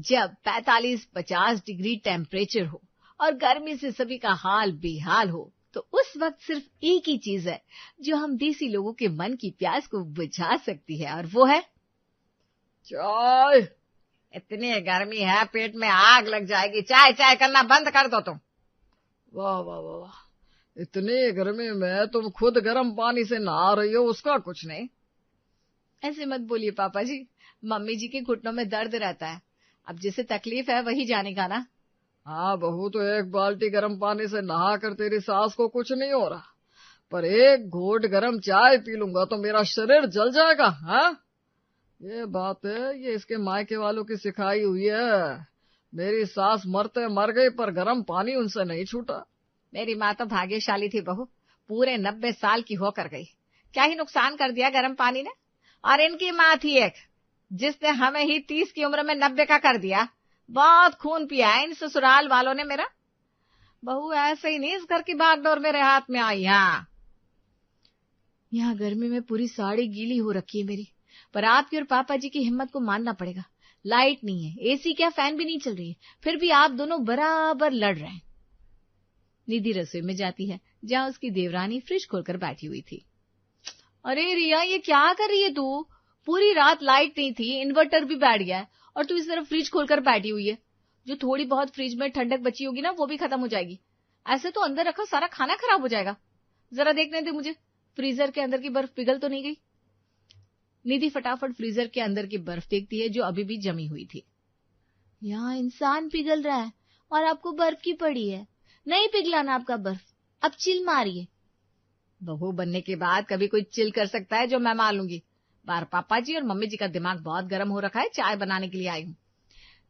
जब 45-50 degree temperature हो और गर्मी से सभी का हाल बेहाल हो, तो उस वक्त सिर्फ एक ही चीज है जो हम देसी लोगों के मन की प्यास को बुझा सकती है, और वो है चाय। इतनी गर्मी है, पेट में आग लग जाएगी। चाय चाय करना बंद कर दो तुम। वाह वाह वाह वाह, इतनी गर्मी में तुम खुद गर्म पानी से नहा रही हो, उसका कुछ नहीं। ऐसे मत बोलिए पापा जी, मम्मी जी के घुटनों में दर्द रहता है। अब जिसे तकलीफ है वही जानेगा ना। हाँ बहू, तो एक बाल्टी गर्म पानी से नहा कर तेरी सास को कुछ नहीं हो रहा, पर एक घूंट गर्म चाय पी लूंगा तो मेरा शरीर जल जाएगा। हाँ, ये बात है, ये इसके मायके वालों की सिखाई हुई है। मेरी सास मरते मर गई पर गर्म पानी उनसे नहीं छूटा। मेरी माँ तो भाग्यशाली थी बहू, पूरे 90 साल की होकर गई। क्या ही नुकसान कर दिया गर्म पानी ने। और इनकी माँ थी एक, जिसने हमें ही 30 की उम्र में 90 का कर दिया। बहुत खून पिया है इन ससुराल वालों ने मेरा। बहू ऐसे ही नहीं इस घर की भागदौड़ मेरे हाथ में आई। यहाँ गर्मी में पूरी साड़ी गीली हो रखी है मेरी, पर आपकी और पापा जी की हिम्मत को मानना पड़ेगा। लाइट नहीं है, एसी क्या फैन भी नहीं चल रही है, फिर भी आप दोनों बराबर लड़ रहे हैं। निधि रसोई में जाती है, जहाँ उसकी देवरानी फ्रिज खोलकर बैठी हुई थी। अरे रिया, ये क्या कर रही है तू? पूरी रात लाइट नहीं थी, इन्वर्टर भी बैठ गया है, और तू इस तरह फ्रिज खोलकर बैठी हुई है। जो थोड़ी बहुत फ्रिज में ठंडक बची होगी ना, वो भी खत्म हो जाएगी। ऐसे तो अंदर रखा सारा खाना खराब हो जाएगा। जरा देखने दे मुझे, फ्रीजर के अंदर की बर्फ पिघल तो नहीं गई। निधि फटाफट फ्रीजर के अंदर की बर्फ देखती है, जो अभी भी जमी हुई थी। यहाँ इंसान पिघल रहा है और आपको बर्फ की पड़ी है। नहीं पिघलाना आपका बर्फ, अब चिल मारिए। बहू बनने के बाद कभी कोई चिल कर सकता है जो मैं मान लूंगी? बार पापा जी और मम्मी जी का दिमाग बहुत गर्म हो रखा है, चाय बनाने के लिए आई हूँ।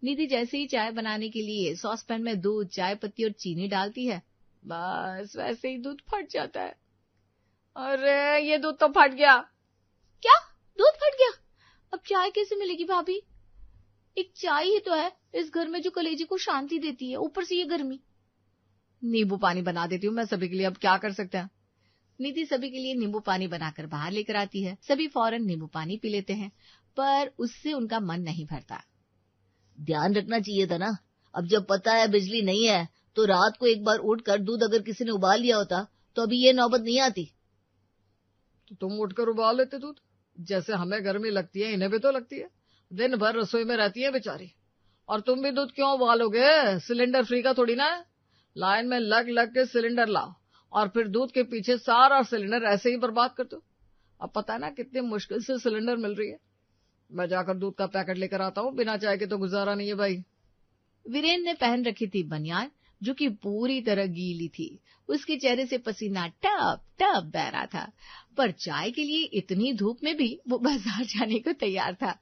निधि जैसे ही चाय बनाने के लिए सॉस पैन में दूध, चाय पत्ती और चीनी डालती है, बस वैसे ही दूध फट जाता है। अरे ये दूध तो फट गया। क्या? दूध फट गया? अब चाय कैसे मिलेगी भाभी? एक चाय ही तो है इस घर में जो कलेजे को शांति देती है, ऊपर से ये गर्मी। नींबू पानी बना देती हूँ मैं सभी के लिए, अब क्या कर सकते हैं। निधि सभी के लिए नींबू पानी बनाकर बाहर लेकर आती है। सभी फौरन नींबू पानी पी लेते हैं, पर उससे उनका मन नहीं भरता। ध्यान रखना चाहिए था ना, अब जब पता है बिजली नहीं है तो रात को एक बार उठकर दूध अगर किसी ने उबाल लिया होता तो अभी ये नौबत नहीं आती। तो तुम उठकर उबाल लेते दूध, जैसे हमें गर्मी लगती है इन्हें भी तो लगती है। दिन भर रसोई में रहती है बेचारी। और तुम भी दूध क्यों उबालोगे? सिलेंडर फ्री का थोड़ी ना है। लाइन में लग लग के सिलेंडर लाओ और फिर दूध के पीछे सारा सिलेंडर ऐसे ही बर्बाद कर दो। अब पता है ना कितनी मुश्किल से सिलेंडर मिल रही है। मैं जाकर दूध का पैकेट लेकर आता हूँ, बिना चाय के तो गुजारा नहीं है भाई। वीरेन ने पहन रखी थी बनियान, जो कि पूरी तरह गीली थी। उसके चेहरे से पसीना टप टप बह रहा था, पर चाय के लिए इतनी धूप में भी वो बाजार जाने को तैयार था।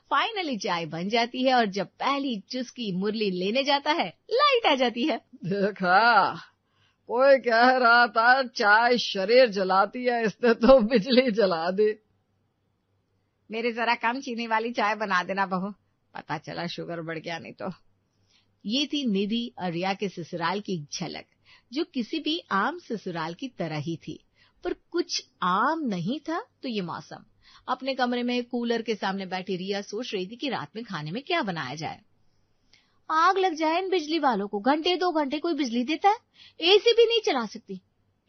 फाइनली चाय बन जाती है और जब पहली चुस्की मुरली लेने जाता है, लाइट आ जाती है। देखा, कोई कह रहा था चाय शरीर जलाती है, इसने तो बिजली जला दी। मेरे जरा कम चीनी वाली चाय बना देना बहू, पता चला शुगर बढ़ गया नहीं तो। ये थी निधि और रिया के ससुराल की झलक, जो किसी भी आम ससुराल की तरह ही थी, पर कुछ आम नहीं था तो ये मौसम। अपने कमरे में कूलर के सामने बैठी रिया सोच रही थी कि रात में खाने में क्या बनाया जाए। आग लग जाए इन बिजली वालों को, घंटे 2 घंटे कोई बिजली देता है, एसी भी नहीं चला सकती।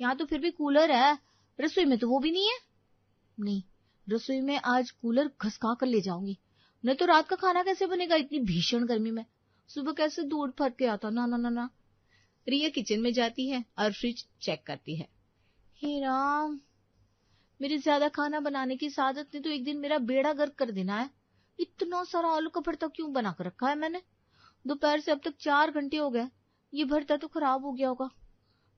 यहाँ तो फिर भी कूलर है, रसोई में तो वो भी नहीं है। नहीं, रसोई में आज कूलर घसका कर ले जाऊंगी, नहीं तो रात का खाना कैसे बनेगा इतनी भीषण गर्मी में। सुबह कैसे दूध फट के आता, ना ना ना ना। रिया किचन में जाती है और फ्रिज चेक करती है। हे राम, मेरे ज्यादा खाना बनाने की सादत ने तो एक दिन मेरा बेड़ा गर्क कर देना है। इतना सारा आलू का भरता क्यों बना कर रखा है मैंने? दोपहर से अब तक 4 घंटे हो गए, ये भरता तो खराब हो गया होगा।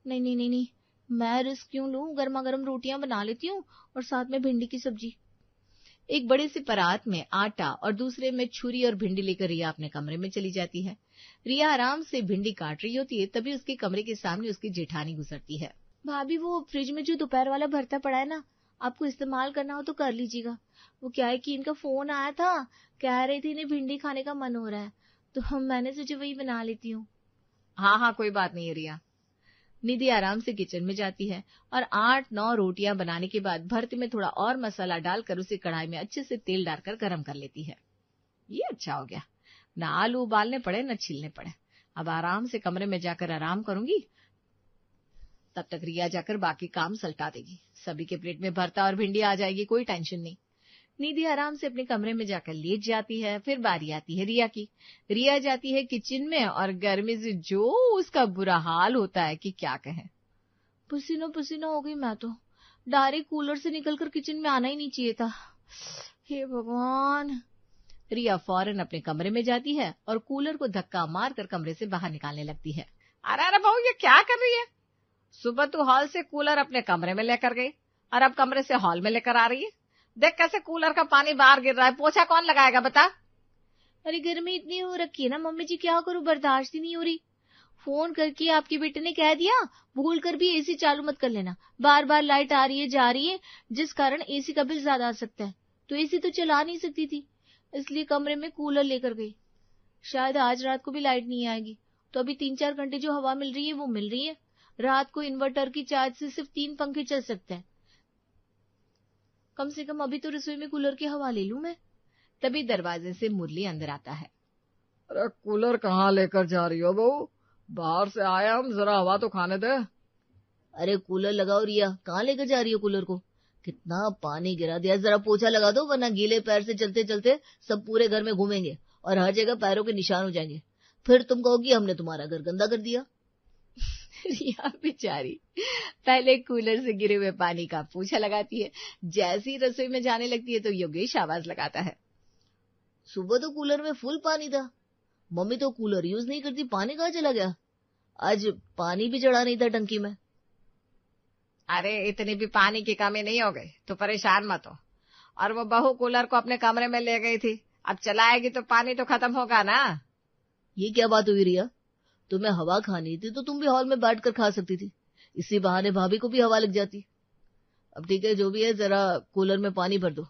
नहीं नहीं नहीं नहीं, मैं रिस्क क्यों लूं, गर्मा गर्म रोटियां बना लेती हूँ और साथ में भिंडी की सब्जी। एक बड़े से परात में आटा और दूसरे में छुरी और भिंडी लेकर रिया अपने कमरे में चली जाती है। रिया आराम से भिंडी काट रही होती है, तभी उसके कमरे के सामने उसकी जेठानी गुजरती है। भाभी, वो फ्रिज में जो दोपहर वाला भरता पड़ा है ना, आपको इस्तेमाल करना हो तो कर लीजिएगा। वो क्या है कि इनका फोन आया था, कह रही थी इन्हें भिंडी खाने का मन हो रहा है, तो मैंने सोचा वही बना लेती हूँ। हाँ हाँ, कोई बात नहीं है रिया। निधि आराम से किचन में जाती है और 8-9 रोटियां बनाने के बाद भरते में थोड़ा और मसाला डालकर उसे कढ़ाई में अच्छे से तेल डालकर गरम कर लेती है। ये अच्छा हो गया। न आलू उबालने पड़े न छीलने पड़े। अब आराम से कमरे में जाकर आराम करूंगी। तब तक रिया जाकर बाकी काम सलटा देगी। सभी के प्लेट में भरता और भिंडी आ जाएगी, कोई टेंशन नहीं। निधि आराम से अपने कमरे में जाकर लेट जाती है। फिर बारी आती है रिया की। रिया जाती है किचन में और गर्मी से जो उसका बुरा हाल होता है कि क्या कहें। पसीना पसीना हो गई मैं तो। डायरेक्ट कूलर से निकलकर किचन में आना ही नहीं चाहिए था। हे भगवान। रिया फौरन अपने कमरे में जाती है और कूलर को धक्का मारकर कमरे से बाहर निकालने लगती है। अरे बहू, ये क्या कर रही है? सुबह तू हॉल से कूलर अपने कमरे में लेकर गई और अब कमरे से हॉल में लेकर आ रही है। देख कैसे कूलर का पानी बाहर गिर रहा है। पोछा कौन लगाएगा बता? अरे गर्मी इतनी हो रखी है ना मम्मी जी, क्या करूं, बर्दाश्त ही नहीं हो रही। फोन करके आपके बेटे ने कह दिया भूल कर भी एसी चालू मत कर लेना, बार बार लाइट आ रही है जा रही है जिस कारण एसी का बिल ज्यादा आ सकता है। तो एसी तो चला नहीं सकती थी, इसलिए कमरे में कूलर लेकर गई। शायद आज रात को भी लाइट नहीं आएगी, तो अभी 3-4 घंटे जो हवा मिल रही है वो मिल रही है। रात को इन्वर्टर की चार्ज से सिर्फ 3 पंखे चल सकते हैं। कम से कम अभी तो रसोई में कूलर की हवा ले लूं मैं। तभी दरवाजे से मुरली अंदर आता है। अरे कूलर कहाँ लेकर जा रही हो बहू? बाहर से आया हम, जरा हवा तो खाने दे। अरे कूलर लगाओ रिया, कहाँ लेकर जा रही हो कूलर को? कितना पानी गिरा दिया, जरा पोछा लगा दो, वरना गीले पैर से चलते चलते सब पूरे घर में घूमेंगे और हर जगह पैरों के निशान हो जाएंगे। फिर तुम कहोगी हमने तुम्हारा घर गंदा कर दिया। रिया बेचारी पहले कूलर से गिरे हुए पानी का पोछा लगाती है। जैसे ही रसोई में जाने लगती है तो योगेश आवाज लगाता है। सुबह तो कूलर में फुल पानी था, मम्मी तो कूलर यूज नहीं करती, पानी कहाँ चला गया? आज पानी भी चढ़ा नहीं था टंकी में। अरे इतनी भी पानी की कमी नहीं हो गई तो परेशान मत हो। और वो बहू कूलर को अपने कमरे में ले गई थी, अब चलाएगी तो पानी तो खत्म होगा ना। ये क्या बात हुई रिया? तुम्हें हवा खानी थी तो तुम भी हॉल में बैठकर खा सकती थी, इसी बहाने भाभी को भी हवा लग जाती। अब ठीक है, जो भी है, जरा कूलर में पानी भर दो।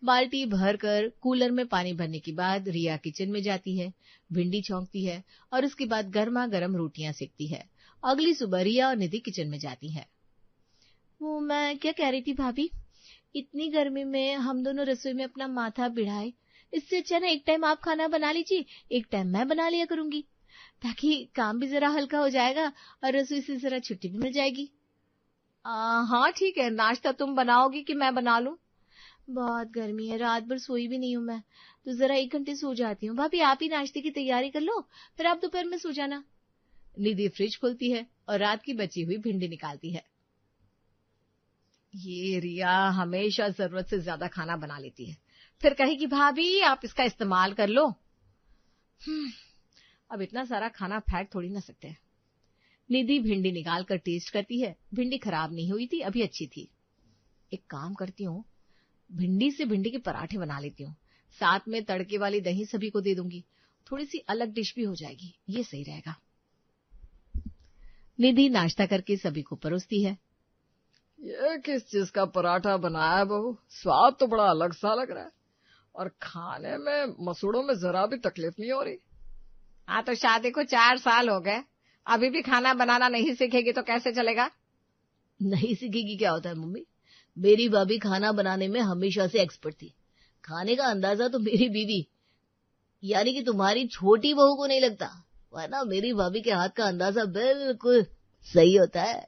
बाल्टी भरकर कूलर में पानी भरने के बाद रिया किचन में जाती है, भिंडी छौंकती है और उसके बाद गर्मा गर्म रोटियां सेकती है। अगली सुबह रिया और निधि किचन में जाती है। वो मैं क्या कह रही थी भाभी, इतनी गर्मी में हम दोनों रसोई में अपना माथा भिड़ाए, इससे अच्छा ना एक टाइम आप खाना बना लीजिए, एक टाइम मैं बना लिया करूंगी, ताकि काम भी जरा हल्का हो जाएगा और रसोई से जरा छुट्टी भी मिल जाएगी। हाँ ठीक है, नाश्ता तुम बनाओगी कि मैं बना लूं? बहुत गर्मी है, रात भर सोई भी नहीं हूं मैं, तो जरा 1 घंटे सो जाती हूँ। भाभी आप ही नाश्ते की तैयारी कर लो, फिर आप दोपहर में सो जाना। निधि फ्रिज खोलती है और रात की बची हुई भिंडी निकालती है। ये रिया हमेशा जरूरत से ज्यादा खाना बना लेती है, फिर कहेगी भाभी आप इसका इस्तेमाल कर लो। अब इतना सारा खाना फेंक थोड़ी ना सकते। निधि भिंडी निकाल कर टेस्ट करती है। भिंडी खराब नहीं हुई थी, अभी अच्छी थी। एक काम करती हूँ, भिंडी से भिंडी के पराठे बना लेती हूँ, साथ में तड़के वाली दही सभी को दे दूंगी, थोड़ी सी अलग डिश भी हो जाएगी, ये सही रहेगा। निधि नाश्ता करके सभी को परोसती है। ये किस चीज का पराठा बनाया है बहू? स्वाद तो बड़ा अलग सा लग रहा है और खाने में मसूड़ों में जरा भी तकलीफ नहीं हो रही। हाँ तो शादी को 4 साल हो गए, अभी भी खाना बनाना नहीं सीखेगी तो कैसे चलेगा? नहीं सीखेगी क्या होता है मम्मी, मेरी भाभी खाना बनाने में हमेशा से एक्सपर्ट थी। खाने का अंदाजा तो मेरी बीवी यानी कि तुम्हारी छोटी बहू को नहीं लगता, वरना मेरी भाभी के हाथ का अंदाजा बिल्कुल सही होता है।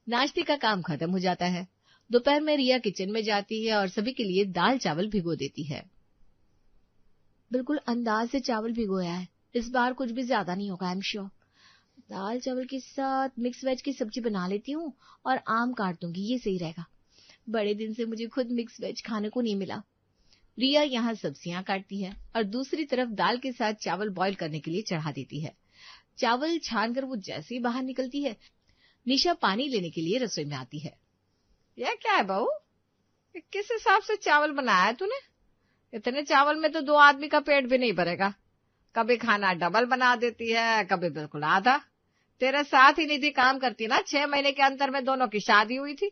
नाश्ते का काम खत्म हो जाता है। दोपहर में रिया किचन में जाती है और सभी के लिए दाल चावल भिगो देती है। बिल्कुल अंदाज से चावल भिगोया है, इस बार कुछ भी ज्यादा नहीं होगा, आई एम श्योर। दाल चावल के साथ मिक्स वेज की सब्जी बना लेती हूँ और आम काट दूंगी, ये सही रहेगा। बड़े दिन से मुझे खुद मिक्स वेज खाने को नहीं मिला। रिया यहाँ सब्जियां काटती है और दूसरी तरफ दाल के साथ चावल बॉईल करने के लिए चढ़ा देती है। चावल छानकर वो जैसे ही बाहर निकलती है, निशा पानी लेने के लिए रसोई में आती है। यह क्या है बहू, किस हिसाब से चावल बनाया है तूने? इतने चावल में तो 2 आदमी का पेट भी नहीं भरेगा। कभी खाना डबल बना देती है, कभी बिल्कुल आधा। तेरे साथ ही निधि काम करती ना, 6 महीने के अंतर में दोनों की शादी हुई थी,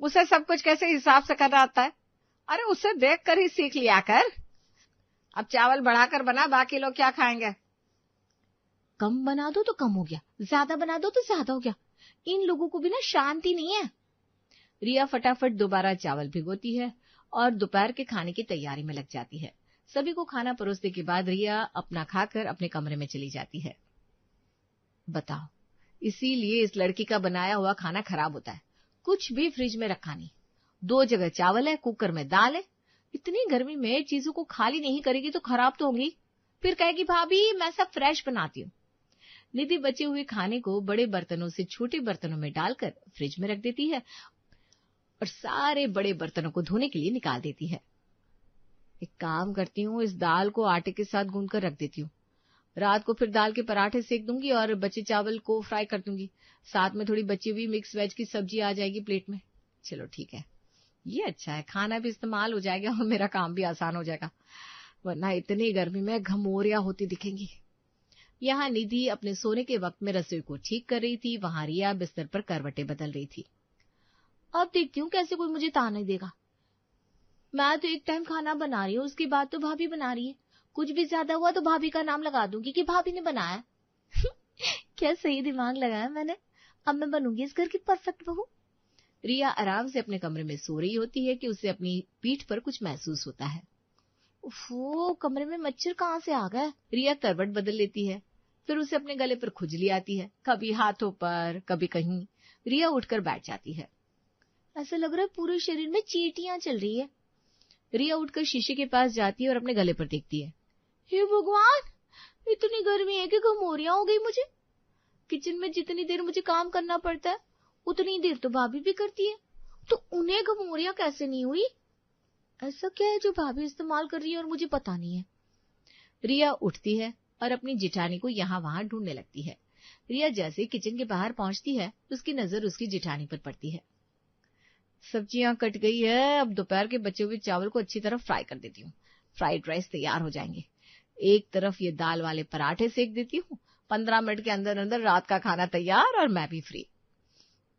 उसे सब कुछ कैसे हिसाब से करना आता है? अरे उसे देख कर ही सीख लिया कर। अब चावल बढ़ाकर बना, बाकी लोग क्या खाएंगे? कम बना दो तो कम हो गया, ज्यादा बना दो तो ज्यादा हो गया, इन लोगों को भी ना शांति नहीं है। रिया फटाफट दोबारा चावल भिगोती है और दोपहर के खाने की तैयारी में लग जाती है। सभी को खाना परोसने के बाद रिया अपना खाकर अपने कमरे में चली जाती है। बताओ, इसीलिए इस लड़की का बनाया हुआ खाना खराब होता है। कुछ भी फ्रिज में रखा नहीं। 2 जगह चावल है, कुकर में दाल है। इतनी गर्मी में चीजों को खाली नहीं करेगी तो खराब तो होंगी। फिर कहेगी भाभी मैं सब फ्रेश बनाती हूँ। निधि बचे हुए खाने को बड़े बर्तनों से छोटे बर्तनों में डालकर फ्रिज में रख देती है और सारे बड़े बर्तनों को धोने के लिए निकाल देती है। एक काम करती हूँ, इस दाल को आटे के साथ गूंद कर रख देती हूँ। रात को फिर दाल के पराठे सेक दूंगी और बचे चावल को फ्राई कर दूंगी। साथ में थोड़ी बची हुई मिक्स वेज की सब्जी आ जाएगी प्लेट में। चलो ठीक है, ये अच्छा है, खाना भी इस्तेमाल हो जाएगा और मेरा काम भी आसान हो जाएगा, वरना इतनी गर्मी में घमौरियां होती दिखेंगी। यहाँ निधि अपने सोने के वक्त में रसोई को ठीक कर रही थी, वहां रिया बिस्तर पर करवटें बदल रही थी। अब देखती हूँ कैसे कोई मुझे ताना देगा। मैं तो एक टाइम खाना बना रही हूँ, उसके बाद तो भाभी बना रही है। कुछ भी ज्यादा हुआ तो भाभी का नाम लगा दूंगी कि भाभी ने बनाया। क्या सही दिमाग लगाया मैंने। अब मैं बनूंगी इस घर की परफेक्ट बहू। रिया आराम से अपने कमरे में सो रही होती है कि उसे अपनी पीठ पर कुछ महसूस होता है। उफ़ो, कमरे में मच्छर कहाँ से आ गए। रिया करवट बदल लेती है, फिर उसे अपने गले पर खुजली आती है, कभी हाथों पर कभी कहीं। रिया उठकर बैठ जाती है। ऐसा लग रहा है पूरे शरीर में चींटियां चल रही है। रिया उठकर शीशे के पास जाती है और अपने गले पर देखती है। हे भगवान, इतनी गर्मी है कि घमौरियां हो गई मुझे। किचन में जितनी देर मुझे काम करना पड़ता है उतनी देर तो भाभी भी करती है, तो उन्हें घमौरियां कैसे नहीं हुई। ऐसा क्या है जो भाभी इस्तेमाल कर रही है और मुझे पता नहीं है। रिया उठती है और अपनी जिठानी को यहाँ वहां ढूंढने लगती है। रिया जैसे किचन के बाहर पहुंचती है, उसकी नजर उसकी जिठानी पर पड़ती है। सब्जियां कट गई है, अब दोपहर के बचे हुए चावल को अच्छी तरह फ्राई कर देती हूँ। फ्राइड राइस तैयार हो जाएंगे। एक तरफ ये दाल वाले पराठे सेक देती हूँ। 15 मिनट के अंदर अंदर रात का खाना तैयार और मैं भी फ्री।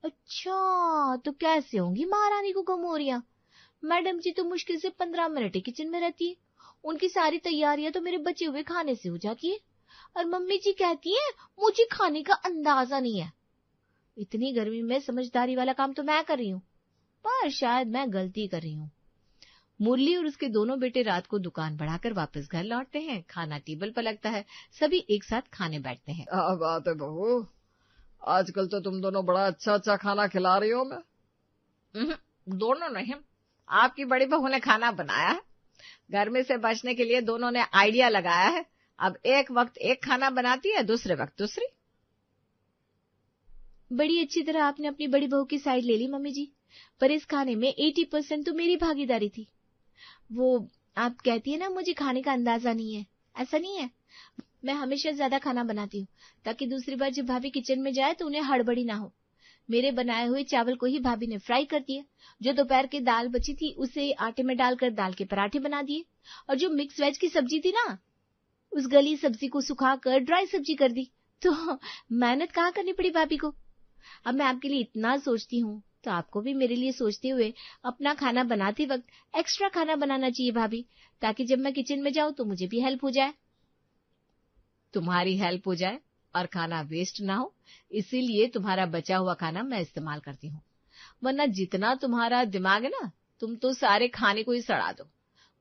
अच्छा, तो कैसे होंगी महारानी को घमौरियां। मैडम जी तो मुश्किल से 15 मिनट ही किचन में रहती है। उनकी सारी तैयारियां तो मेरे बचे हुए खाने से हो जाती है। और मम्मी जी कहती है मुझे खाने का अंदाजा नहीं है। इतनी गर्मी में समझदारी वाला काम तो मैं कर रही हूँ, पर शायद मैं गलती कर रही हूँ। मुरली और उसके दोनों बेटे रात को दुकान बढ़ाकर वापस घर लौटते हैं। खाना टेबल पर लगता है, सभी एक साथ खाने बैठते हैं। क्या बात है बहू, आजकल तो तुम दोनों बड़ा अच्छा अच्छा खाना खिला रही हो। मैं दोनों नहीं, आपकी बड़ी बहू ने खाना बनाया है। गर्मी से बचने के लिए दोनों ने आइडिया लगाया है। अब एक वक्त एक खाना बनाती है, दूसरे वक्त दूसरी। बड़ी अच्छी तरह आपने अपनी बड़ी बहू की साइड ले ली मम्मी जी, पर इस खाने में 80% तो मेरी भागीदारी थी। वो आप कहती है ना मुझे खाने का अंदाजा नहीं है, ऐसा नहीं है। मैं हमेशा ज्यादा खाना बनाती हूँ ताकि दूसरी बार जब भाभी किचन में जाए तो उन्हें हड़बड़ी ना हो। मेरे बनाए हुए चावल को ही भाभी ने फ्राई कर दिया। जो दोपहर की दाल बची थी उसे आटे में डालकर दाल के पराठे बना दिए, और जो मिक्स वेज की सब्जी थी ना, उस गली सब्जी को सुखाकर ड्राई सब्जी कर दी। तो मेहनत कहाँ करनी पड़ी भाभी को। अब मैं आपके लिए इतना सोचती हूँ तो आपको भी मेरे लिए सोचते हुए अपना खाना बनाते वक्त एक्स्ट्रा खाना बनाना चाहिए भाभी, ताकि जब मैं किचन में जाऊँ तो मुझे भी हेल्प हो जाए। तुम्हारी हेल्प हो जाए और खाना वेस्ट ना हो, इसीलिए तुम्हारा बचा हुआ खाना मैं इस्तेमाल करती हूँ। वरना जितना तुम्हारा दिमाग है ना, तुम तो सारे खाने को ही सड़ा दो।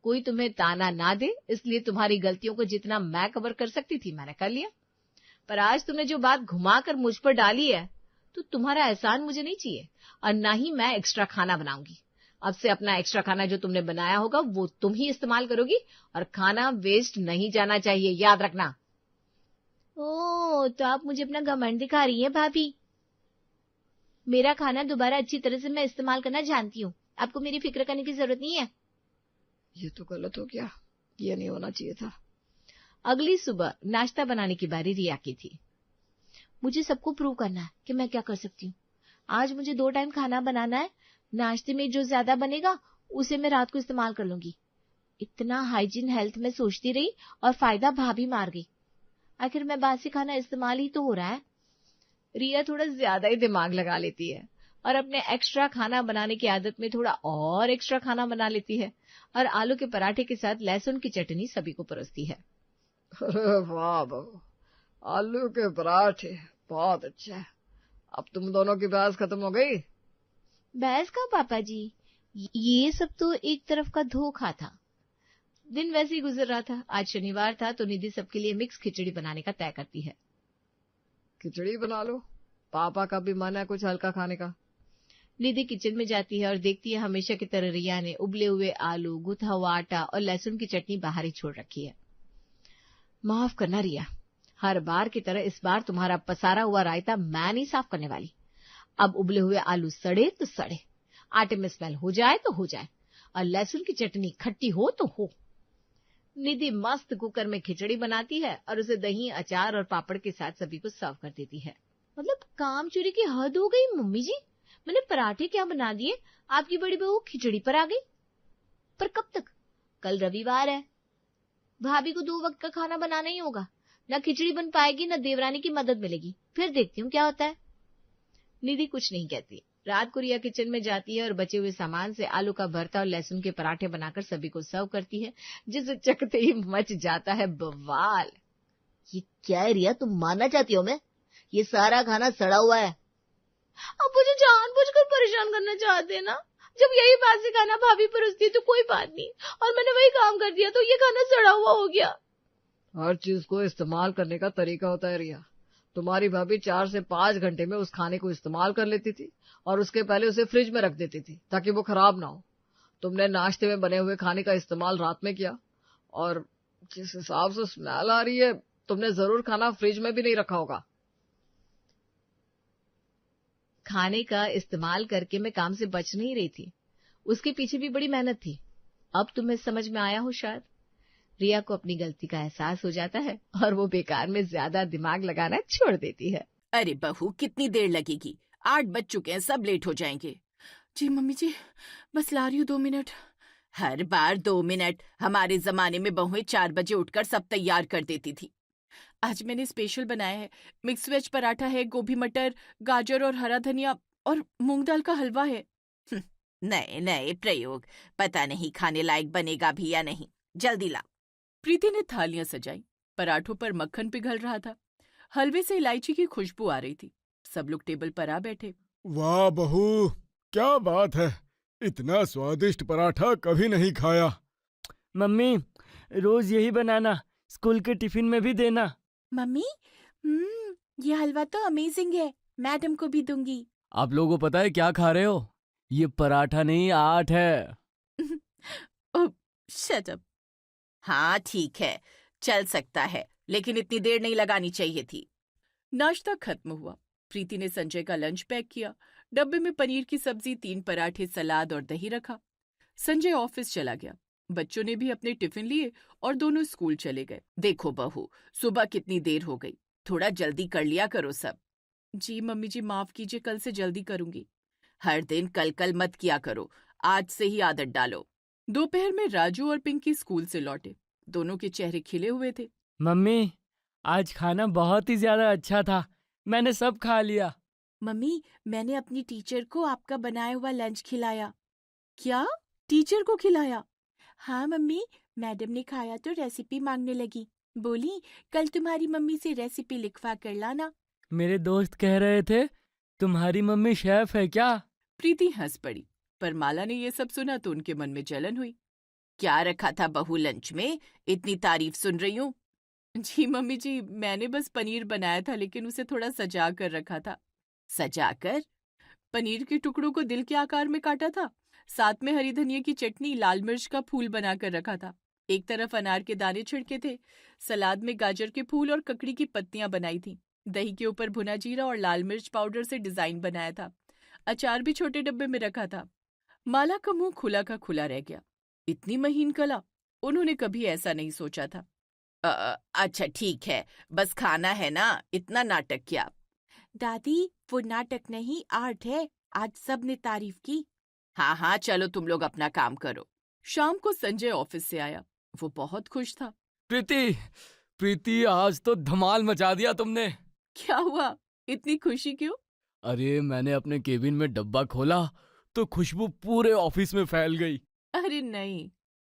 कोई तुम्हें ताना ना दे, इसलिए तुम्हारी गलतियों को जितना मैं कवर कर सकती थी मैंने कर लिया। पर आज तुमने जो बात घुमाकर मुझ पर डाली है, तो तुम्हारा एहसान मुझे नहीं चाहिए, और ना ही मैं एक्स्ट्रा खाना बनाऊंगी। अब से अपना एक्स्ट्रा खाना जो तुमने बनाया होगा वो तुम ही इस्तेमाल करोगी, और खाना वेस्ट नहीं जाना चाहिए, याद रखना। ओह, तो आप मुझे अपना घमंड दिखा रही हैं भाभी। मेरा खाना दोबारा अच्छी तरह से मैं इस्तेमाल करना जानती हूँ, आपको मेरी फिक्र करने की जरूरत नहीं है। ये तो गलत हो गया, ये नहीं होना चाहिए था। अगली सुबह नाश्ता बनाने की बारी रिया की थी। मुझे सबको प्रूव करना है कि मैं क्या कर सकती हूँ। आज मुझे 2 टाइम खाना बनाना है। नाश्ते में जो ज्यादा बनेगा उसे मैं रात को इस्तेमाल कर लूंगी। इतना हाइजीन हेल्थ में सोचती रही और फायदा भाभी मार गई। आखिर मैं बासी खाना इस्तेमाल ही तो हो रहा है। रिया थोड़ा ज्यादा ही दिमाग लगा लेती है और अपने एक्स्ट्रा खाना बनाने की आदत में थोड़ा और एक्स्ट्रा खाना बना लेती है, और आलू के पराठे के साथ लहसुन की चटनी सभी को परोसती है। अरे वाह बहू, आलू के पराठे बहुत अच्छा है। अब तुम दोनों की बहस खत्म हो गई। बहस का पापा जी, ये सब तो एक तरफ का धोखा था। दिन वैसे ही गुजर रहा था। आज शनिवार था तो निधि सबके लिए मिक्स खिचड़ी बनाने का तय करती है। खिचड़ी बना लो, पापा का भी मन है कुछ हल्का खाने का। निधि किचन में जाती है और देखती है हमेशा की तरह रिया ने उबले हुए आलू, गुथा हुआ आटा और लहसुन की चटनी बाहर ही छोड़ रखी है। माफ करना रिया, हर बार की तरह इस बार तुम्हारा पसारा हुआ रायता मैं नहीं साफ करने वाली। अब उबले हुए आलू सड़े तो सड़े, आटे में स्मेल हो जाए तो हो जाए, और लहसुन की चटनी खट्टी हो तो हो। निधि मस्त कुकर में खिचड़ी बनाती है और उसे दही, अचार और पापड़ के साथ सभी को सर्व कर देती है। मतलब काम चोरी की हद हो गई मम्मी जी, मैंने पराठे क्या बना दिए, आपकी बड़ी बहू खिचड़ी पर आ गई। पर कब तक? कल रविवार है, भाभी को 2 वक्त का खाना बनाना ही होगा। न खिचड़ी बन पाएगी न देवरानी की मदद मिलेगी, फिर देखती हूँ क्या होता है। निधि कुछ नहीं कहती। रात को रिया किचन में जाती है और बचे हुए सामान से आलू का भरता और लहसुन के पराठे बनाकर सभी को सर्व करती है, जिसे चखते ही मच जाता है बवाल। ये क्या है रिया, तुम मानना चाहती हो मैं? ये सारा खाना सड़ा हुआ है। अब मुझे जानबूझकर परेशान करना चाहते हैं ना। जब यही बासी खाना भाभी परोसती है तो कोई बात नहीं, और मैंने वही काम कर दिया तो ये खाना सड़ा हुआ हो गया। हर चीज को इस्तेमाल करने का तरीका होता है रिया। तुम्हारी भाभी 4 से 5 घंटे में उस खाने को इस्तेमाल कर लेती थी और उसके पहले उसे फ्रिज में रख देती थी ताकि वो खराब ना हो। तुमने नाश्ते में बने हुए खाने का इस्तेमाल रात में किया, और जिस हिसाब से स्मेल आ रही है तुमने जरूर खाना फ्रिज में भी नहीं रखा होगा। खाने का इस्तेमाल करके मैं काम से बच नहीं रही थी, उसके पीछे भी बड़ी मेहनत थी। अब तुम्हें समझ में आया हो शायद। रिया को अपनी गलती का एहसास हो जाता है और वो बेकार में ज्यादा दिमाग लगाना छोड़ देती है। अरे बहू, कितनी देर लगेगी? 8 बज चुके हैं, सब लेट हो जाएंगे। जी मम्मी जी, बस ला रही हूँ 2 मिनट। हर बार 2 मिनट? हमारे जमाने में बहुएं 4 बजे उठकर सब तैयार कर देती थी। आज मैंने स्पेशल बनाया है, मिक्स वेज पराठा है, गोभी मटर, गाजर और हरा धनिया और मूंग दाल का हलवा है। नए नए प्रयोग, पता नहीं खाने लायक बनेगा भी या नहीं। जल्दी ला। प्रीति ने थालियां सजाई। पराठों पर मक्खन पिघल रहा था, हलवे से इलायची की खुशबू आ रही थी। सब लोग टेबल पर आ बैठे। वाह बहू, क्या बात है, इतना स्वादिष्ट पराठा कभी नहीं खाया। मम्मी, रोज यही बनाना, स्कूल के टिफिन में भी देना। मम्मी, ये हलवा तो अमेजिंग है, मैडम को भी दूंगी। आप लोगों को पता है क्या खा रहे हो? ये पराठा नहीं, आट है। Shut up. हाँ ठीक है, चल सकता है, लेकिन इतनी देर नहीं लगानी चाहिए थी। नाश्ता खत्म हुआ। प्रीति ने संजय का लंच पैक किया। डब्बे में पनीर की सब्जी, 3 पराठे, सलाद और दही रखा। संजय ऑफिस चला गया। बच्चों ने भी अपने टिफिन लिए और दोनों स्कूल चले गए। देखो बहू, सुबह कितनी देर हो गई, थोड़ा जल्दी कर लिया करो सब। जी मम्मी जी, माफ कीजिए, कल से जल्दी करूंगी। हर दिन कल कल मत किया करो, आज से ही आदत डालो। दोपहर में राजू और पिंकी स्कूल से लौटे। दोनों के चेहरे खिले हुए थे। मम्मी, आज खाना बहुत ही ज्यादा अच्छा था, मैंने सब खा लिया। मम्मी, मैंने अपनी टीचर को आपका बनाया हुआ लंच खिलाया। क्या? टीचर को खिलाया? हाँ मम्मी, मैडम ने खाया तो रेसिपी मांगने लगी, बोली कल तुम्हारी मम्मी से रेसिपी लिखवा कर लाना। मेरे दोस्त कह रहे थे तुम्हारी मम्मी शेफ है क्या? प्रीति हंस पड़ी, पर माला ने ये सब सुना तो उनके मन में जलन हुई। क्या रखा था बहू लंच में, इतनी तारीफ सुन रही हूँ। जी मम्मी जी, मैंने बस पनीर बनाया था, लेकिन उसे थोड़ा सजा कर रखा था। सजा कर? पनीर के टुकड़ों को दिल के आकार में काटा था, साथ में हरी धनिया की चटनी, लाल मिर्च का फूल बनाकर रखा था। एक तरफ अनार के दाने छिड़के थे, सलाद में गाजर के फूल और ककड़ी की पत्तियां बनाई थी। दही के ऊपर भुना जीरा और लाल मिर्च पाउडर से डिजाइन बनाया था। अचार भी छोटे डब्बे में रखा था। माला का मुंह खुला का खुला रह गया। इतनी महीन कला, उन्होंने कभी ऐसा नहीं सोचा था। अच्छा ठीक है, बस खाना है ना, इतना नाटक क्या? दादी, वो नाटक नहीं, आर्ट है, आज सबने तारीफ की। हाँ हाँ, चलो तुम लोग अपना काम करो। शाम को संजय ऑफिस से आया। वो बहुत खुश था। प्रीति, आज तो धमाल मचा दिया तुमने। क्या हुआ, इतनी खुशी क्यों? अरे, मैंने अपने केबिन में डब्बा खोला तो खुशबू पूरे ऑफिस में फैल गई। अरे नहीं।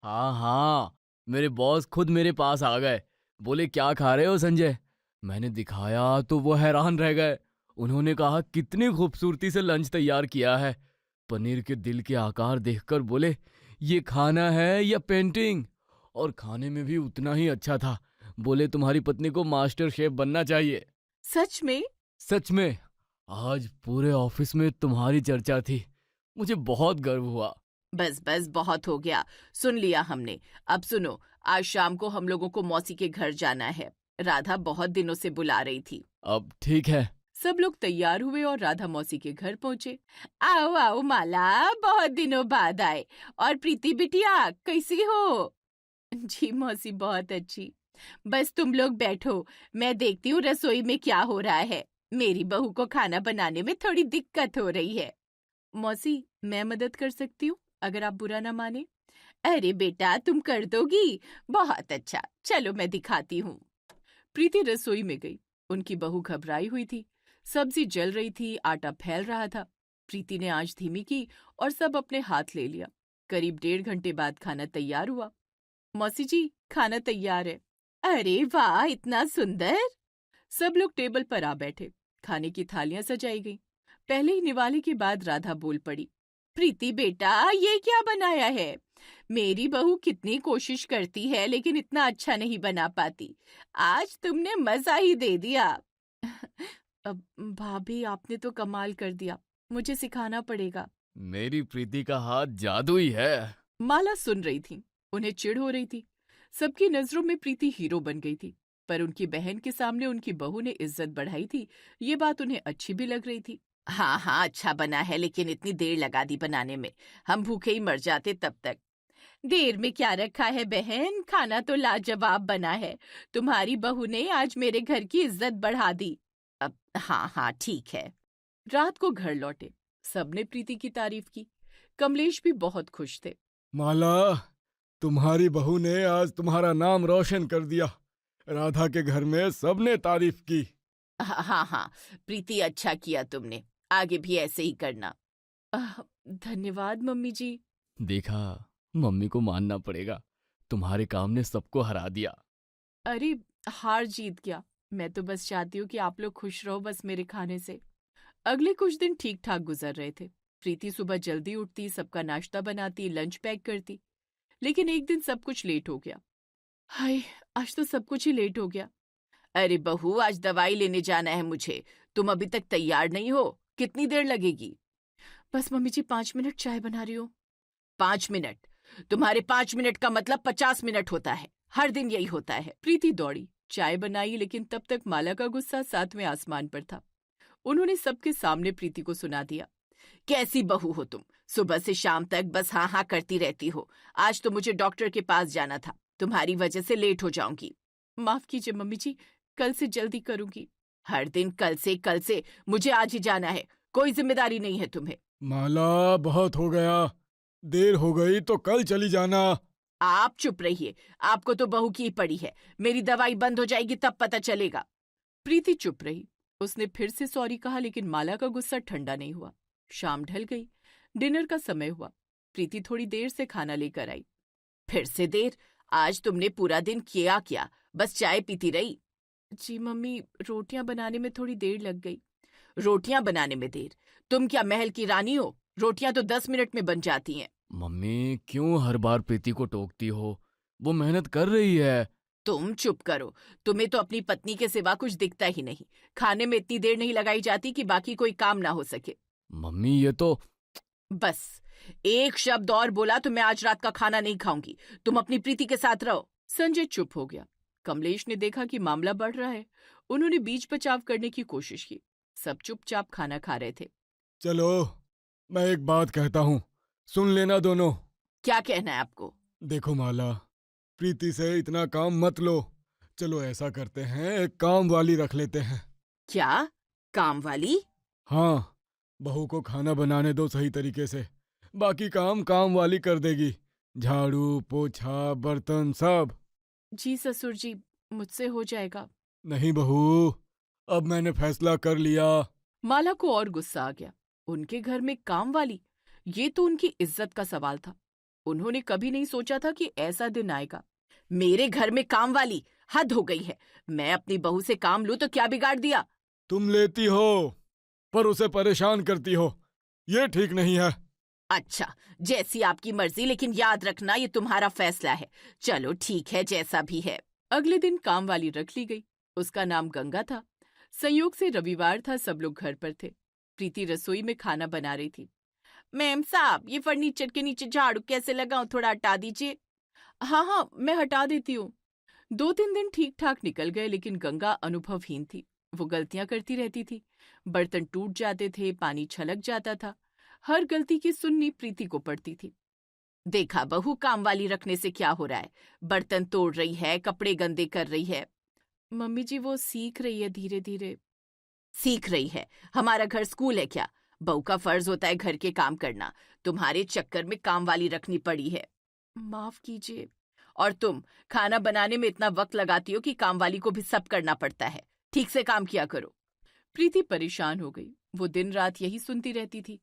हाँ, मेरे बॉस खुद मेरे पास आ गए, बोले क्या खा रहे हो संजय? मैंने दिखाया तो वो हैरान रह गए। उन्होंने कहा कितनी खूबसूरती से लंच तैयार किया है। पनीर के दिल के आकार देखकर बोले ये खाना है या पेंटिंग? और खाने में भी उतना ही अच्छा था। बोले तुम्हारी पत्नी को मास्टर शेफ बनना चाहिए। सच में? सच में, आज पूरे ऑफिस में तुम्हारी चर्चा थी। मुझे बहुत गर्व हुआ। बस बस बहुत हो गया, सुन लिया हमने। अब सुनो, आज शाम को हम लोगों को मौसी के घर जाना है। राधा बहुत दिनों से बुला रही थी। अब ठीक है। सब लोग तैयार हुए और राधा मौसी के घर पहुंचे। आओ आओ माला, बहुत दिनों बाद आए। और प्रीति बिटिया कैसी हो? जी मौसी बहुत अच्छी। बस तुम लोग बैठो, मैं देखती हूँ रसोई में क्या हो रहा है। मेरी बहू को खाना बनाने में थोड़ी दिक्कत हो रही है। मौसी, मैं मदद कर सकती हूँ अगर आप बुरा ना माने। अरे बेटा, तुम कर दोगी? बहुत अच्छा, चलो मैं दिखाती हूँ। प्रीति रसोई में गई। उनकी बहू घबराई हुई थी। सब्जी जल रही थी, आटा फैल रहा था। प्रीति ने आंच धीमी की और सब अपने हाथ ले लिया। करीब 1.5 घंटे बाद खाना तैयार हुआ। मौसी जी, खाना तैयार है। अरे वाह, इतना सुंदर। सब लोग टेबल पर आ बैठे। खाने की थालियां सजाई गई। पहले ही निवाले के बाद राधा बोल पड़ी। प्रीति बेटा, ये क्या बनाया है? मेरी बहू कितनी कोशिश करती है लेकिन इतना अच्छा नहीं बना पाती। आज तुमने मजा ही दे दिया। अब भाभी, आपने तो कमाल कर दिया, मुझे सिखाना पड़ेगा। मेरी प्रीति का हाथ जादुई है। माला सुन रही थी। उन्हें चिढ़ हो रही थी। सबकी नजरों में प्रीति हीरो बन गई थी, पर उनकी बहन के सामने उनकी बहू ने इज्जत बढ़ाई थी। ये बात उन्हें अच्छी भी लग रही थी। हाँ हाँ, अच्छा बना है, लेकिन इतनी देर लगा दी बनाने में। हम भूखे ही मर जाते तब तक। देर में क्या रखा है बहन, खाना तो लाजवाब बना है। तुम्हारी बहू ने आज मेरे घर की इज्जत बढ़ा दी। अब हाँ हाँ ठीक है। रात को घर लौटे। सबने प्रीति की तारीफ की। कमलेश भी बहुत खुश थे। माला, तुम्हारी बहू ने आज तुम्हारा नाम रोशन कर दिया। राधा के घर में सबने तारीफ की। हाँ हाँ हाँ, प्रीति अच्छा किया तुमने, आगे भी ऐसे ही करना। धन्यवाद मम्मी जी। देखा, मम्मी को मानना पड़ेगा। तुम्हारे काम ने सबको हरा दिया। अरे हार जीत क्या, मैं तो बस चाहती हूँ कि आप लोग खुश रहो बस मेरे खाने से। अगले कुछ दिन ठीक ठाक गुजर रहे थे। प्रीति सुबह जल्दी उठती, सबका नाश्ता बनाती, लंच पैक करती। लेकिन एक दिन सब कुछ लेट हो गया। हाय, आज तो सब कुछ ही लेट हो गया। अरे बहू, आज दवाई लेने जाना है मुझे। तुम अभी तक तैयार नहीं हो, कितनी देर लगेगी? बस मम्मी जी, 5 मिनट चाय बना रही हूँ। 5 मिनट? तुम्हारे 5 मिनट का मतलब 50 मिनट होता है। हर दिन यही होता है। प्रीति दौड़ी, चाय बनाई, लेकिन तब तक माला का गुस्सा 7वें आसमान पर था। उन्होंने सबके सामने प्रीति को सुना दिया। कैसी बहू हो तुम, सुबह से शाम तक बस हाँ हाँ करती रहती हो। आज तो मुझे डॉक्टर के पास जाना था, तुम्हारी वजह से लेट हो जाऊंगी। माफ कीजिए मम्मी जी, कल से जल्दी करूंगी। हर दिन कल से, मुझे आज ही जाना है। कोई जिम्मेदारी नहीं है तुम्हें। माला, बहुत हो गया। देर हो गई तो कल चली जाना। आप चुप रहिए, आपको तो बहू की ही पड़ी है। मेरी दवाई बंद हो जाएगी तब पता चलेगा। प्रीति चुप रही। उसने फिर से सॉरी कहा, लेकिन माला का गुस्सा ठंडा नहीं हुआ। शाम ढल गई, डिनर का समय हुआ। प्रीति थोड़ी देर से खाना लेकर आई। फिर से देर? आज तुमने पूरा दिन किया क्या, बस चाय पीती रही? जी मम्मी, रोटियां बनाने में थोड़ी देर लग गई। रोटियां बनाने में देर? तुम क्या महल की रानी हो? रोटियां तो 10 मिनट में बन जाती हैं। मम्मी, क्यों हर बार प्रीति को टोकती हो? वो मेहनत कर रही है। तुम चुप करो, तुम्हें तो अपनी पत्नी के सिवा कुछ दिखता ही नहीं। खाने में इतनी देर नहीं लगाई जाती कि बाकी कोई काम ना हो सके। मम्मी, ये तो... बस एक शब्द और बोला तो मैं आज रात का खाना नहीं खाऊंगी। तुम अपनी प्रीति के साथ रहो। संजय चुप हो गया। कमलेश ने देखा कि मामला बढ़ रहा है। उन्होंने बीच बचाव करने की कोशिश की। सब चुपचाप खाना खा रहे थे। चलो, मैं एक बात कहता हूँ, सुन लेना दोनों। क्या कहना है आपको? देखो माला, प्रीति से इतना काम मत लो। चलो ऐसा करते हैं, एक काम वाली रख लेते हैं। क्या काम वाली? हाँ, बहू को खाना बनाने दो सही तरीके से, बाकी काम काम वाली कर देगी। झाड़ू, पोछा, बर्तन सब। जी ससुर जी, मुझसे हो जाएगा। नहीं बहू, अब मैंने फैसला कर लिया। माला को और गुस्सा आ गया। उनके घर में काम वाली? ये तो उनकी इज्जत का सवाल था। उन्होंने कभी नहीं सोचा था कि ऐसा दिन आएगा। मेरे घर में काम वाली? हद हो गई है। मैं अपनी बहू से काम लूं तो क्या बिगाड़ दिया? तुम लेती हो पर उसे परेशान करती हो, ये ठीक नहीं है। अच्छा, जैसी आपकी मर्जी, लेकिन याद रखना ये तुम्हारा फैसला है। चलो ठीक है, जैसा भी है। अगले दिन काम वाली रख ली गई। उसका नाम गंगा था। संयोग से रविवार था, सब लोग घर पर थे। प्रीति रसोई में खाना बना रही थी। मैम साहब, ये फर्नीचर के नीचे झाड़ू कैसे लगाऊं, थोड़ा हटा दीजिए। हाँ हाँ, मैं हटा देती हूँ। 2-3 दिन ठीक ठाक निकल गए, लेकिन गंगा अनुभवहीन थी। वो गलतियां करती रहती थी। बर्तन टूट जाते थे, पानी छलक जाता था। हर गलती की सुननी प्रीति को पड़ती थी। देखा बहू, काम वाली रखने से क्या हो रहा है? बर्तन तोड़ रही है, कपड़े गंदे कर रही है। मम्मी जी, वो सीख रही है धीरे धीरे। सीख रही है? हमारा घर स्कूल है क्या? बहू का फर्ज होता है घर के काम करना। तुम्हारे चक्कर में काम वाली रखनी पड़ी है। माफ कीजिए। और तुम खाना बनाने में इतना वक्त लगाती हो कि काम वाली को भी सब करना पड़ता है। ठीक से काम किया करो। प्रीति परेशान हो गई। वो दिन रात यही सुनती रहती थी।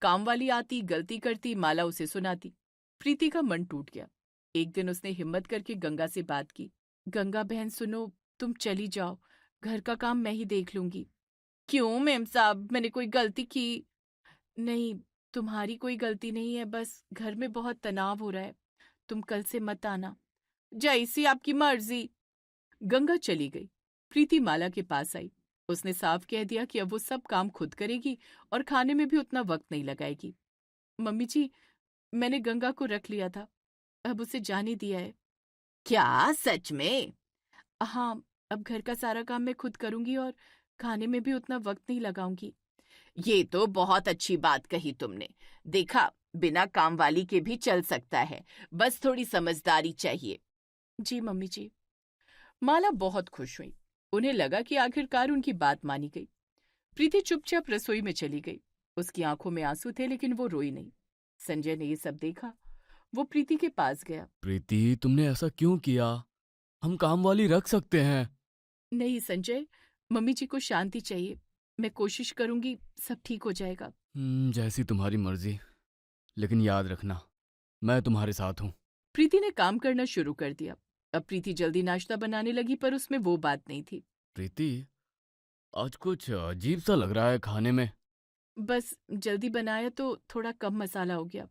काम वाली आती, गलती करती, माला उसे सुनाती। प्रीति का मन टूट गया। एक दिन उसने हिम्मत करके गंगा से बात की। गंगा बहन सुनो, तुम चली जाओ, घर का काम मैं ही देख लूंगी। क्यों मैम साहब, मैंने कोई गलती की? नहीं, तुम्हारी कोई गलती नहीं है, बस घर में बहुत तनाव हो रहा है। तुम कल से मत आना। जैसी आपकी मर्जी। गंगा चली गई। प्रीति माला के पास आई। उसने साफ कह दिया कि अब वो सब काम खुद करेगी और खाने में भी उतना वक्त नहीं लगाएगी। मम्मी जी, मैंने गंगा को रख लिया था, अब उसे जाने दिया है। क्या, सच में? हाँ, अब घर का सारा काम मैं खुद करूंगी और खाने में भी उतना वक्त नहीं लगाऊंगी। ये तो बहुत अच्छी बात कही तुमने। देखा, बिना काम वाली के भी चल सकता है, बस थोड़ी समझदारी चाहिए। जी मम्मी जी। माला बहुत खुश हुई। उन्हें लगा कि आखिरकार उनकी बात मानी गई। प्रीति चुपचाप रसोई में चली गई। उसकी आंखों में आंसू थे, लेकिन वो रोई नहीं। संजय ने ये सब देखा। वो प्रीति के पास गया। प्रीति, तुमने ऐसा क्यों किया? हम काम वाली रख सकते हैं। नहीं संजय, मम्मी जी को शांति चाहिए। मैं कोशिश करूंगी, सब ठीक हो जाएगा। जैसी तुम्हारी मर्जी, लेकिन याद रखना, मैं तुम्हारे साथ हूँ। प्रीति ने काम करना शुरू कर दिया। अब प्रीति जल्दी नाश्ता बनाने लगी, पर उसमें वो बात नहीं थी। प्रीति, आज कुछ अजीब सा लग रहा है खाने में। बस जल्दी बनाया तो थोड़ा कम मसाला हो गया।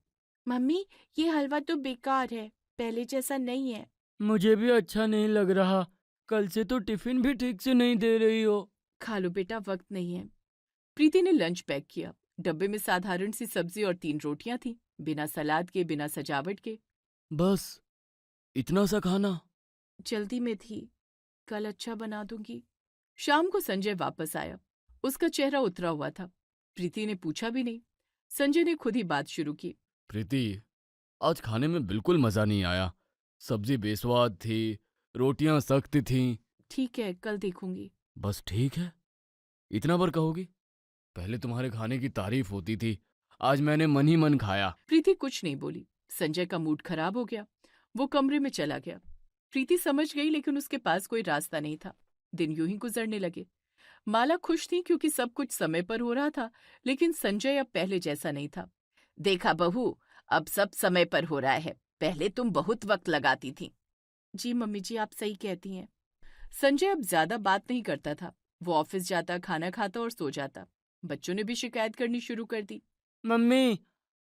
मम्मी, ये हलवा तो बेकार है, पहले जैसा नहीं है। मुझे भी अच्छा नहीं लग रहा। कल से तो टिफिन भी ठीक से नहीं दे रही हो। खा लो बेटा, वक्त नहीं है। प्रीति ने लंच पैक किया। डब्बे में साधारण सी सब्जी और 3 रोटियां थी, बिना सलाद के, बिना सजावट के। बस इतना सा खाना? जल्दी में थी, कल अच्छा बना दूंगी। शाम को संजय वापस आया। उसका चेहरा उतरा हुआ था। प्रीति ने पूछा भी नहीं। संजय ने खुद ही बात शुरू की। प्रीति, आज खाने में बिल्कुल मजा नहीं आया। सब्जी बेस्वाद थी, रोटियां सख्त थीं। ठीक है, कल देखूंगी। बस ठीक है, इतना बार कहोगी? पहले तुम्हारे खाने की तारीफ होती थी, आज मैंने मन ही मन खाया। प्रीति कुछ नहीं बोली। संजय का मूड खराब हो गया। वो कमरे में चला गया। प्रीति समझ गई, लेकिन उसके पास कोई रास्ता नहीं था। दिन यूं ही गुजरने लगे। माला खुश थी क्योंकि सब कुछ समय पर हो रहा था, लेकिन संजय अब पहले जैसा नहीं था। देखा बहू, अब सब समय पर हो रहा है, पहले तुम बहुत वक्त लगाती थी। जी मम्मी जी, आप सही कहती हैं। संजय अब ज्यादा बात नहीं करता था। वो ऑफिस जाता, खाना खाता और सो जाता। बच्चों ने भी शिकायत करनी शुरू कर दी। मम्मी,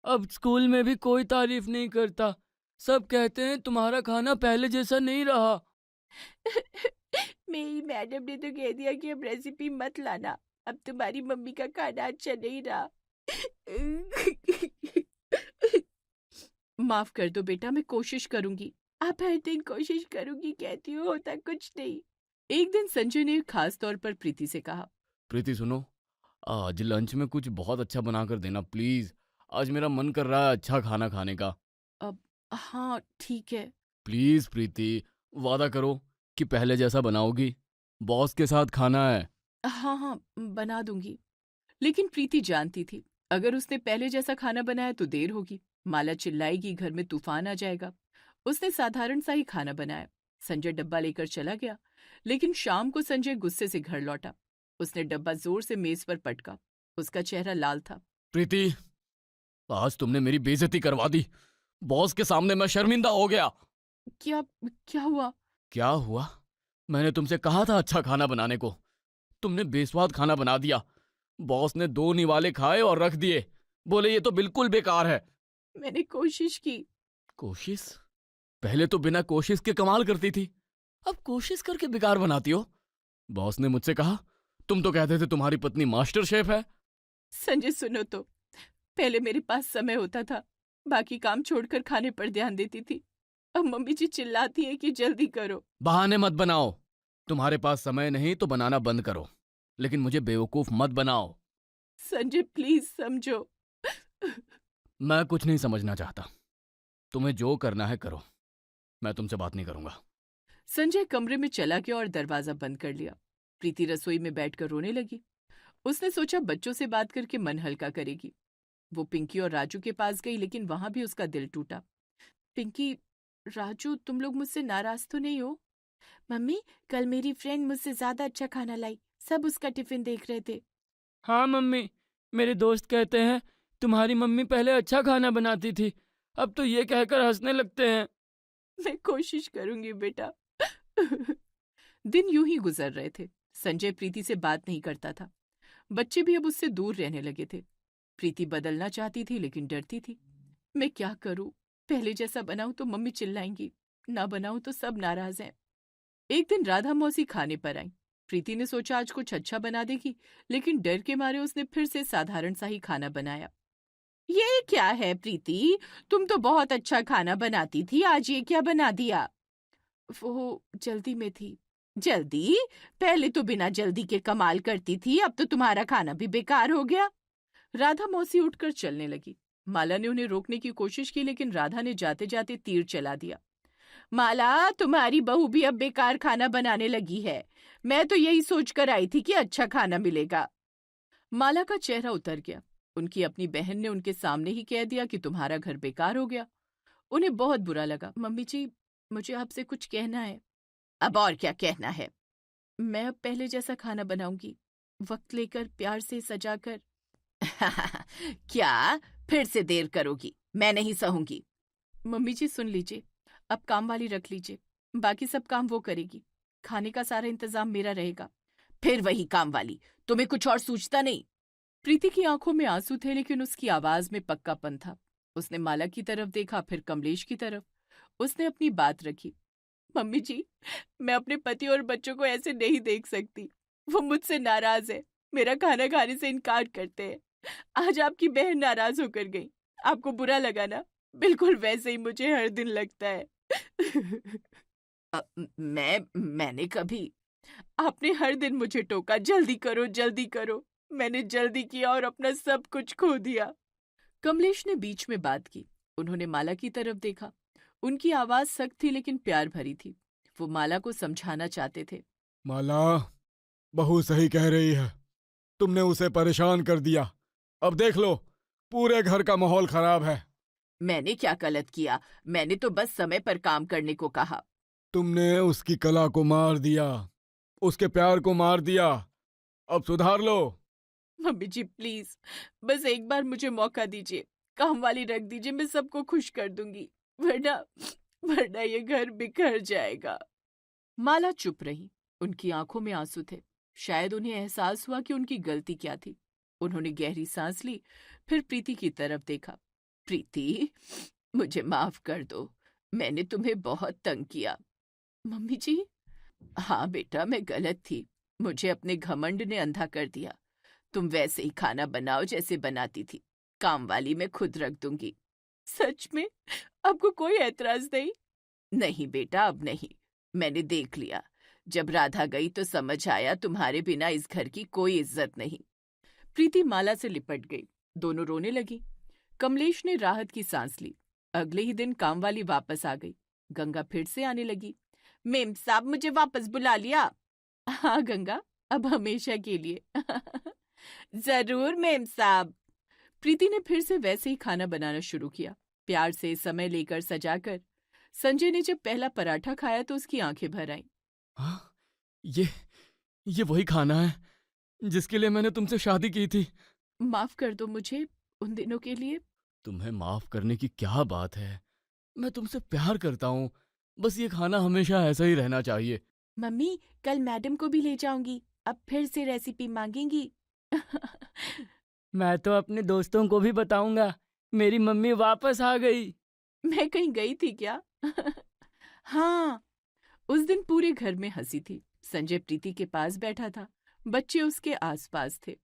अब स्कूल में भी कोई तारीफ नहीं करता। सब कहते हैं तुम्हारा खाना पहले जैसा नहीं रहा। मेरी मैडम ने तो कह दिया कि अब रेसिपी मत लाना, अब तुम्हारी मम्मी का खाना अच्छा नहीं रहा। माफ कर दो बेटा, मैं कोशिश करूंगी। आप हर दिन कोशिश करूंगी कहती हो, होता कुछ नहीं। एक दिन संजय ने खास तौर पर प्रीति से कहा। प्रीति सुनो, आज लंच में कुछ बहुत अच्छा बना कर देना प्लीज। आज मेरा मन कर रहा है अच्छा खाना खाने का। अब हाँ ठीक है। प्लीज प्रीति, वादा करो कि पहले जैसा बनाओगी। बॉस के साथ खाना है। हाँ हाँ, बना दूंगी। लेकिन प्रीति जानती थी, अगर उसने पहले जैसा खाना बनाया तो देर होगी। माला चिल्लाएगी, घर में तूफान आ जाएगा। उसने साधारण सा ही खाना बनाया। संजय डब्बा लेकर चला गया, लेकिन शाम को संजय गुस्से से घर लौटा। उसने डब्बा जोर से मेज पर पटका। उसका चेहरा लाल था। प्रीति, आज तुमने मेरी बेइज्जती करवा दी। बॉस के सामने मैं शर्मिंदा हो गया। क्या क्या हुआ? क्या हुआ? मैंने तुमसे कहा था अच्छा खाना बनाने को, तुमने बेस्वाद खाना बना दिया। बॉस ने 2 निवाले खाए और रख दिए, बोले ये तो बिल्कुल बेकार है। मैंने कोशिश की। कोशिश? पहले तो बिना कोशिश के कमाल करती थी, अब कोशिश करके बेकार बनाती हो। बॉस ने मुझसे कहा, तुम तो कहते थे तुम्हारी पत्नी मास्टर शेफ है। संजय सुनो तो, पहले मेरे पास समय होता था, बाकी काम छोड़कर खाने पर ध्यान देती थी। अब मम्मी जी चिल्लाती है कि जल्दी करो। बहाने मत बनाओ। तुम्हारे पास समय नहीं तो बनाना बंद करो, लेकिन मुझे बेवकूफ मत बनाओ। संजय प्लीज समझो। मैं कुछ नहीं समझना चाहता। तुम्हें जो करना है करो, मैं तुमसे बात नहीं करूंगा। संजय कमरे में चला गया और दरवाजा बंद कर लिया। प्रीति रसोई में बैठकर रोने लगी। उसने सोचा बच्चों से बात करके मन हल्का करेगी। वो पिंकी और राजू के पास गई, लेकिन वहां भी उसका दिल टूटा। पिंकी, राजू, तुम लोग मुझसे नाराज तो नहीं हो? मम्मी, कल मेरी फ्रेंड मुझसे ज्यादा अच्छा खाना लाई, सब उसका टिफिन देख रहे थे। हाँ मम्मी, मेरे दोस्त कहते हैं तुम्हारी मम्मी पहले अच्छा खाना बनाती थी, अब तो ये कहकर हंसने लगते हैं। मैं कोशिश करूंगी बेटा। दिन यूं ही गुजर रहे थे। संजय प्रीति से बात नहीं करता था। बच्चे भी अब उससे दूर रहने लगे थे। प्रीति बदलना चाहती थी, लेकिन डरती थी। मैं क्या करूं? पहले जैसा बनाऊं तो मम्मी चिल्लाएंगी, ना बनाऊं तो सब नाराज हैं। एक दिन राधा मौसी खाने पर आई। प्रीति ने सोचा आज कुछ अच्छा बना देगी, लेकिन डर के मारे उसने फिर से साधारण सा ही खाना बनाया। ये क्या है प्रीति? तुम तो बहुत अच्छा खाना बनाती थी, आज ये क्या बना दिया? वो जल्दी में थी। जल्दी? पहले तो बिना जल्दी के कमाल करती थी, अब तो तुम्हारा खाना भी बेकार हो गया। राधा मौसी उठकर चलने लगी। माला ने उन्हें रोकने की कोशिश की, लेकिन राधा ने जाते जाते तीर चला दिया। माला, तुम्हारी बहू भी अब बेकार खाना बनाने लगी है। मैं तो यही सोचकर आई थी कि अच्छा खाना मिलेगा। माला का चेहरा उतर गया। उनकी अपनी बहन ने उनके सामने ही कह दिया कि तुम्हारा घर बेकार हो गया। उन्हें बहुत बुरा लगा। मम्मी जी, मुझे आपसे कुछ कहना है। अब और क्या कहना है? मैं अब पहले जैसा खाना बनाऊंगी, वक्त लेकर, प्यार से सजाकर। क्या फिर से देर करोगी? मैं नहीं सहूंगी। मम्मी जी सुन लीजिए, अब काम वाली रख लीजिए, बाकी सब काम वो करेगी। खाने का सारा इंतजाम मेरा रहेगा। फिर वही काम वाली, तुम्हें कुछ और सूझता नहीं? प्रीति की आंखों में आंसू थे, लेकिन उसकी आवाज में पक्कापन था। उसने माला की तरफ देखा, फिर कमलेश की तरफ। उसने अपनी बात रखी। मम्मी जी, मैं अपने पति और बच्चों को ऐसे नहीं देख सकती। वो मुझसे नाराज है, मेरा खाना खाने से इनकार करते हैं। आज आपकी बहन नाराज होकर गई, आपको बुरा लगा ना? बिल्कुल वैसे ही मुझे हर दिन लगता है। मैंने कभी? आपने हर दिन मुझे टोका, जल्दी करो जल्दी करो। मैंने जल्दी किया और अपना सब कुछ खो दिया। कमलेश ने बीच में बात की। उन्होंने माला की तरफ देखा। उनकी आवाज सख्त थी, लेकिन प्यार भरी थी। वो माला को समझाना चाहते थे। माला, बहू सही कह रही है, तुमने उसे परेशान कर दिया। अब देख लो, पूरे घर का माहौल खराब है। मैंने क्या गलत किया? मैंने तो बस समय पर काम करने को कहा। तुमने उसकी कला को मार दिया, उसके प्यार को मार दिया। अब सुधार लो। मम्मी जी प्लीज, बस एक बार मुझे मौका दीजिए। काम वाली रख दीजिए, मैं सबको खुश कर दूंगी, वरना वरना ये घर बिखर जाएगा। माला चुप रही। उनकी आंखों में आंसू थे। शायद उन्हें एहसास हुआ कि उनकी गलती क्या थी। उन्होंने गहरी सांस ली, फिर प्रीति की तरफ देखा। प्रीति, मुझे माफ कर दो, मैंने तुम्हें बहुत तंग किया। मम्मी जी? हाँ बेटा, मैं गलत थी। मुझे अपने घमंड ने अंधा कर दिया। तुम वैसे ही खाना बनाओ जैसे बनाती थी। काम वाली मैं खुद रख दूंगी। सच में? आपको कोई एतराज नहीं? नहीं बेटा, अब नहीं। मैंने देख लिया। जब राधा गई तो समझ आया तुम्हारे बिना इस घर की कोई इज्जत नहीं। प्रीति माला से लिपट गई। दोनों रोने लगी। कमलेश ने राहत की सांस ली। अगले ही दिन काम वाली वापस आ गई। गंगा फिर से आने लगी। मेम साहब, मुझे वापस बुला लिया? हाँ गंगा, अब हमेशा के लिए। जरूर मेम साहब। प्रीति ने फिर से वैसे ही खाना बनाना शुरू किया, प्यार से, समय लेकर, सजाकर। संजय ने जब पहला पराठा खाया तो उसकी आंखें भर आईं। हाँ, ये वही खाना है जिसके लिए मैंने तुमसे शादी की थी। माफ कर दो मुझे उन दिनों के लिए। तुम्हें माफ करने की क्या बात है, मैं तुमसे प्यार करता हूँ। बस ये खाना हमेशा ऐसा ही रहना चाहिए। मम्मी, कल मैडम को भी ले जाऊंगी, अब फिर से रेसिपी मांगेंगी। मैं तो अपने दोस्तों को भी बताऊंगा, मेरी मम्मी वापस आ गई। मैं कहीं गई थी क्या? हाँ, उस दिन पूरे घर में हंसी थी। संजय प्रीति के पास बैठा था, बच्चे उसके आसपास थे।